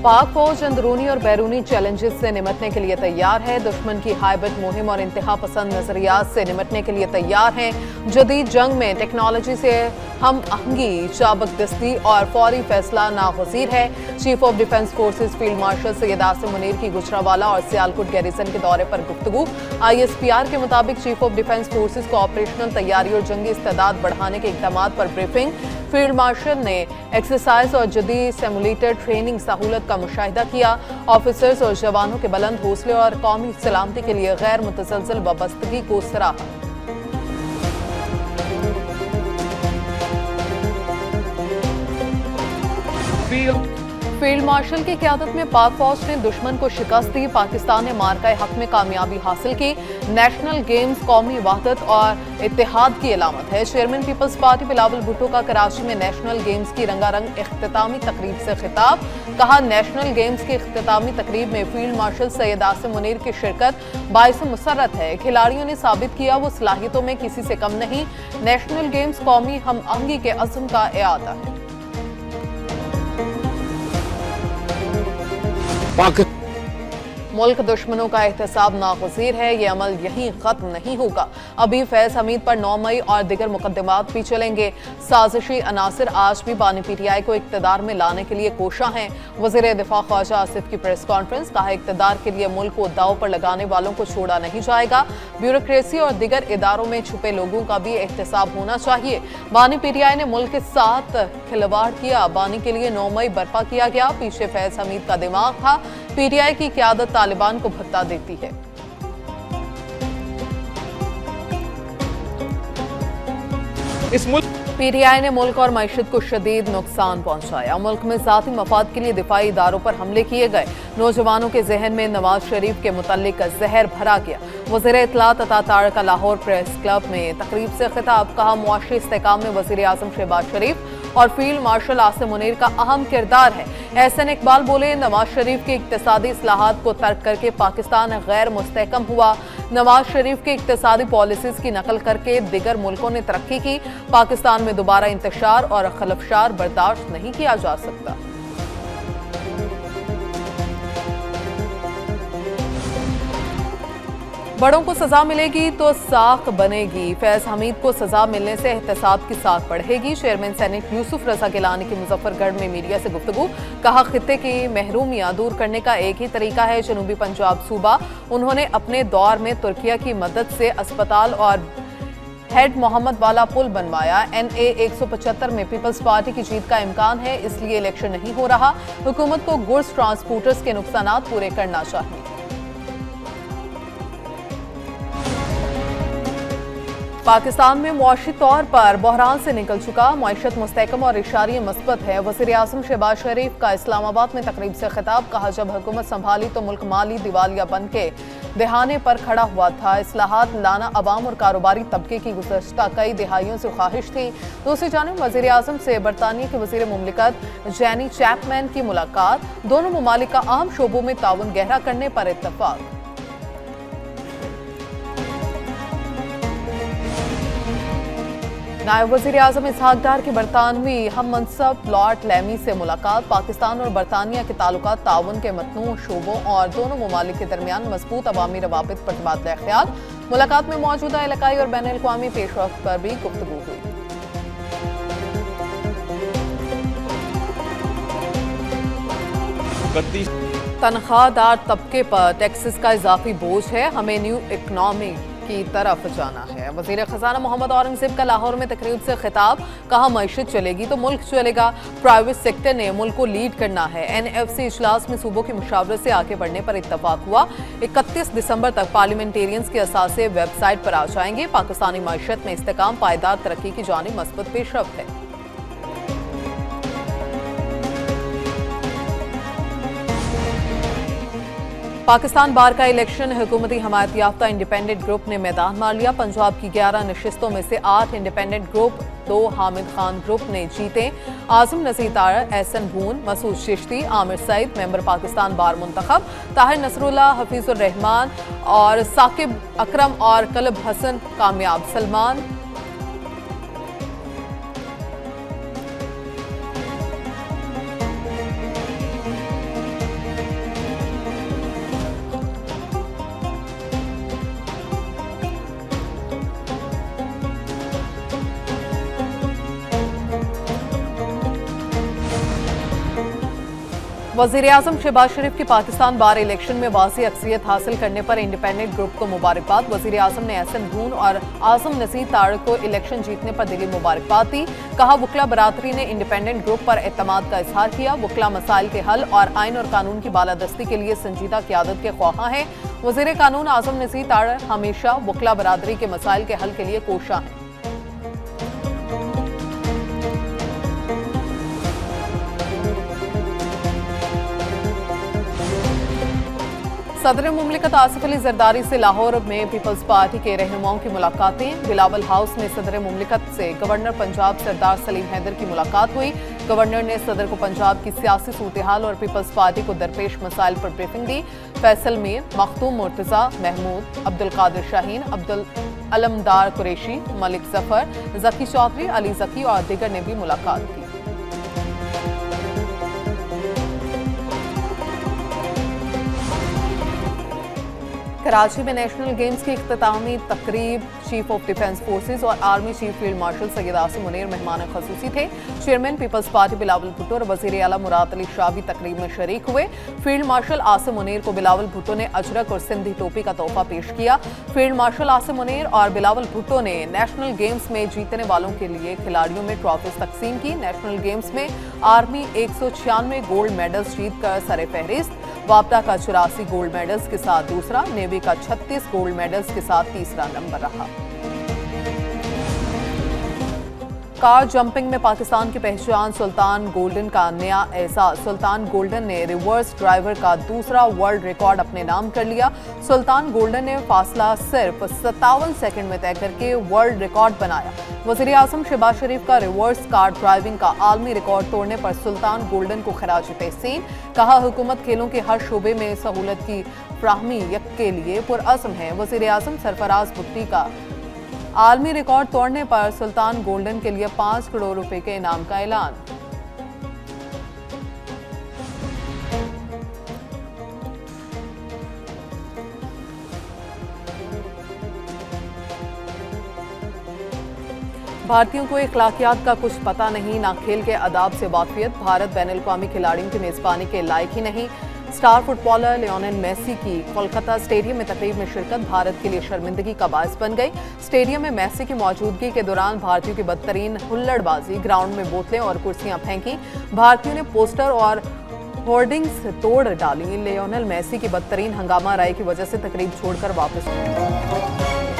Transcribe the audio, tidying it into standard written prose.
पाक फौज अंदरूनी और बैरूनी चैलेंजेस से निपटने के लिए तैयार है। दुश्मन की हाइब्रिड मुहिम और इंतहा पसंद नजरियात से निपटने के लिए तैयार हैं। जदीद जंग में टेक्नोलॉजी से हम आहंगी, चाबकदस्ती और फौरी फैसला नागजीर है। Chief of defence forces field marshal Syed Asim Munir की गुजरांवाला और सियालकोट गैरिसन के दौरे पर गुफ्तगू। ISPR के मुताबिक चीफ ऑफ डिफेंस फोर्सेज को ऑपरेशनल तैयारी और जंगी इस्तेदाद बढ़ाने के इकदाम पर ब्रीफिंग। फील्ड मार्शल ने एक्सरसाइज और जदीद सिमुलेटर ट्रेनिंग सहूलत का मुशाहिदा किया। ऑफिसर्स और जवानों के बुलंद हौसले और कौमी सलामती के लिए गैर मुतसलसल वाबस्तगी को सराहा। फील्ड मार्शल की क़यादत में पाक फौज ने दुश्मन को शिकस्त दी। पाकिस्तान ने मार्का हक में कामयाबी हासिल की। नेशनल गेम्स कौमी वहदत और इत्तेहाद की अलामत है। Chairman Peoples Party Bilawal Bhutto का कराची में नेशनल गेम्स की रंगारंग इख्तितामी तकरीब से खिताब। कहा, नेशनल गेम्स की इख्तितामी तकरीब में फील्ड मार्शल सैयद आसिम मुनीर की शिरकत बाइस मुसर्रत है। खिलाड़ियों ने साबित किया वो सलाहियतों में किसी से कम नहीं। नेशनल गेम्स कौमी हम आहंगी के अज़्म का इआदा है। मुल्क दुश्मनों का एहतसाब नागजीर है। ये अमल यहीं खत्म नहीं होगा। अभी फैज हमीद पर 9 मई और दिगर मुकदमात भी चलेंगे। साजिशी अनासर आज भी बानी PTI को इक्तदार में लाने के लिए कोशा हैं। वज़ीर दिफा ख्वाजा आसिफ की प्रेस कॉन्फ्रेंस। कहा, इक्तदार के लिए मुल्क को दाव पर लगाने वालों को छोड़ा नहीं जाएगा। ब्यूरोक्रेसी और दिगर इदारों में छुपे लोगों का भी एहतसाब होना चाहिए। बानी PTI ने मुल्क के साथ खिलवाड़ किया। बानी के लिए 9 मई बर्पा किया गया। पीछे फैज हमीद का दिमाग था। PTI की क़यादत तालिबान को भत्ता देती है। इस मुल्क PTI ने मुल्क और मईशत को शदीद नुकसान पहुंचाया। मुल्क में ज़ाती मफाद के लिए दिफाई इदारों पर हमले किए गए। नौजवानों के जहन में नवाज शरीफ के मुतल्लिक जहर भरा गया। वज़ीर इत्तलात अता तारका लाहौर प्रेस क्लब में तकरीब से खिताब। कहा, मुआशी इस्तेकाम में वज़ीर आज़म शहबाज शरीफ और फील्ड मार्शल आसिम मुनीर का अहम किरदार है। एहसन इकबाल बोले, नवाज शरीफ की इक्तिसादी इस्लाहात को तर्क करके पाकिस्तान गैर मुस्तहकम हुआ। नवाज शरीफ की इक्तिसादी पॉलिसीज की नकल करके दिगर मुल्कों ने तरक्की की। पाकिस्तान में दोबारा इंतशार और खलफशार बर्दाश्त नहीं किया जा सकता। बड़ों को सजा मिलेगी तो साख बनेगी। फैज हमीद को सजा मिलने से एहतसाब की साख बढ़ेगी। चेयरमैन सेनेट यूसुफ रजा गिलानी की मुजफ्फरगढ़ में मीडिया से गुफ्तगू। कहा, खित्ते की महरूमियां दूर करने का एक ही तरीका है, जनूबी पंजाब सूबा। उन्होंने अपने दौर में तुर्किया की मदद से अस्पताल और हेड मोहम्मद वाला पुल बनवाया। NA 175 में पीपल्स पार्टी की जीत का इम्कान है, इसलिए इलेक्शन नहीं हो रहा। हुकूमत को गुड्स ट्रांसपोर्टर्स के नुकसानात पूरे करना चाहिए। पाकिस्तान में मुआशी तौर पर बहरान से निकल चुका। मईशत मुस्तहकम और इशारे मस्बत है। वज़ीर आज़म शहबाज शरीफ का इस्लामाबाद में तकरीब से खिताब। कहा, जब हुकूमत संभाली तो मुल्क माली दिवालिया बन के दहाने पर खड़ा हुआ था। इस्लाहात लाना अवाम और कारोबारी तबके की गुज़श्ता कई दिहाइयों से ख्वाहिश थी। दूसरी जानिब वज़ीर आज़म से बरतानिया के वज़ीर मुमलिकत जैनी चैपमैन की मुलाकात। दोनों ममालिक का अहम शोबों में ताउन गहरा करने पर इत्तफाक। नायब वज़ीर आज़म इसहाक डार की बरतानवी हम मनसब लॉर्ड लैमी से मुलाकात। पाकिस्तान और बरतानिया के ताल्लुकात ताउन के मतनू शोबों और दोनों ममालिक के दरमियान मजबूत अवामी रवाबित पर तबादला ख्याल। मुलाकात में मौजूदा इलाकाई और बैन अल-अक़वामी पेशरफ्त पर भी गुफ्तगू हुई। तनख्वाहदार तबके पर टैक्सेस का इजाफी बोझ है, हमें न्यू इकनॉमी की तरफ जाना है। वज़ीर खजाना मोहम्मद औरंगज़ेब का लाहौर में तकरीब से खिताब। कहा, मईशत चलेगी तो मुल्क चलेगा। प्राइवेट सेक्टर ने मुल्क को लीड करना है। NFC इजलास में सूबों की मुशावरत से आगे बढ़ने पर इत्तफाक हुआ। 31 दिसंबर तक पार्लियामेंटेरियंस के असासे वेबसाइट पर आ जाएंगे। पाकिस्तानी मईशत में इस्तेकाम पायदार तरक्की की जानिब मस्बत पेशरफ्त है। पाकिस्तान बार का इलेक्शन हुकूमती हमायत याफ्ता इंडिपेंडेंट ग्रुप ने मैदान मार लिया। पंजाब की 11 नशिस्तों में से 8 independent group, 2 Hamid Khan group ने जीते। आजम नज़ीर तारा, एहसन भून, मसूद चिश्ती, आमिर सईद मेंबर पाकिस्तान बार मुंतखब, ताहिर नसरुल्लाह, हफीजुर रहमान और साकिब अकरम और कलब हसन कामयाब। सलमान वज़ीर-ए-आज़म शहबाज शरीफ की पाकिस्तान बार इलेक्शन में वाज़ेह अक्सरियत हासिल करने पर इंडिपेंडेंट ग्रुप को मुबारकबाद। वज़ीर-ए-आज़म ने एहसन धून और आज़म नसीर तारिक को इलेक्शन जीतने पर दिली मुबारकबाद दी। कहा, वकला बरादरी ने इंडिपेंडेंट ग्रुप पर एतमाद का इजहार किया। वकला मसाइल के हल और आइन और कानून की बालादस्ती के लिए संजीदा क़यादत के ख्वाहा हैं। वज़ीर कानून आज़म नसीर तारिक हमेशा वकला बरादरी के मसाइल के हल के लिए कोशा हैं। सदर मुमलिकत आसिफ अली जरदारी से लाहौर में पीपल्स पार्टी के रहनुमाओं की मुलाकातें। बिलावल हाउस में सदर मुमलिकत से गवर्नर पंजाब सरदार सलीम हैदर की मुलाकात हुई। गवर्नर ने सदर को पंजाब की सियासी सूरत-ए-हाल और पीपल्स पार्टी को दरपेश मसाइल पर ब्रीफिंग दी। फैसल मीर, मखदूम मुर्तजा, महमूद, अब्दुल कादिर शाहीन, अब्दुल अलमदार कुरैशी, मलिक जफर, जकी चौधरी, अली जकी और दीगर ने भी मुलाकात की। कराची में नेशनल गेम्स की इख्तितामी तकरीब चीफ ऑफ डिफेंस फोर्सेज और army chief field marshal Syed Asim Munir मेहमान खसूसी थे। Chairman Peoples Party Bilawal Bhutto और वज़ीर आला मुराद अली शाह भी तकरीब में शरीक हुए। फील्ड मार्शल आसिम मुनीर को बिलावल भुट्टो ने अजरक और सिंधी टोपी का तोहफा पेश किया। फील्ड मार्शल आसिम मुनीर और बिलावल भुट्टो ने नेशनल गेम्स में जीतने वालों के लिए खिलाड़ियों में ट्रॉफीज तकसीम की। नेशनल गेम्स में आर्मी 196 गोल्ड मेडल्स जीतकर सरे फहरिस्त, वापडा का 84 गोल्ड मेडल्स के साथ दूसरा, नेवी का 36 गोल्ड मेडल्स के साथ तीसरा नंबर रहा। कार जंपिंग में पाकिस्तान की पहचान सुल्तान गोल्डन का नया एहसास। सुल्तान गोल्डन ने रिवर्स ड्राइवर का दूसरा वर्ल्ड रिकॉर्ड अपने नाम कर लिया। सुल्तान गोल्डन ने फासला सिर्फ 57 सेकंड में तय करके वर्ल्ड रिकॉर्ड बनाया। वज़ीर आज़म शहबाज शरीफ का रिवर्स कार ड्राइविंग का आलमी रिकॉर्ड तोड़ने पर सुल्तान गोल्डन को खराज तहसीन। कहा, हुकूमत खेलों के हर शोबे में सहूलत की फ्राहमी के लिए पुरअज़्म है। वज़ीर आज़म सरफराज भुट्टी का आलमी रिकॉर्ड तोड़ने पर सुल्तान गोल्डन के लिए 5 करोड़ रुपए के इनाम का ऐलान। भारतीयों को इखलाकियात का कुछ पता नहीं, ना खेल के आदाब से वाकिफियत। भारत बैनुल-अक़वामी खिलाड़ियों की मेजबानी के लायक ही नहीं। स्टार फुटबॉलर लियोनेल मेसी की कोलकाता स्टेडियम में तकरीब में शिरकत भारत के लिए शर्मिंदगी का बायस बन गई। स्टेडियम में मेसी की मौजूदगी के दौरान भारतीयों की बदतरीन हुल्लड़बाजी, ग्राउंड में बोतलें और कुर्सियां फेंकी। भारतीयों ने पोस्टर और होर्डिंग्स तोड़ डाली। लियोनेल मेसी की बदतरीन हंगामा राय की वजह से तकरीब छोड़कर वापस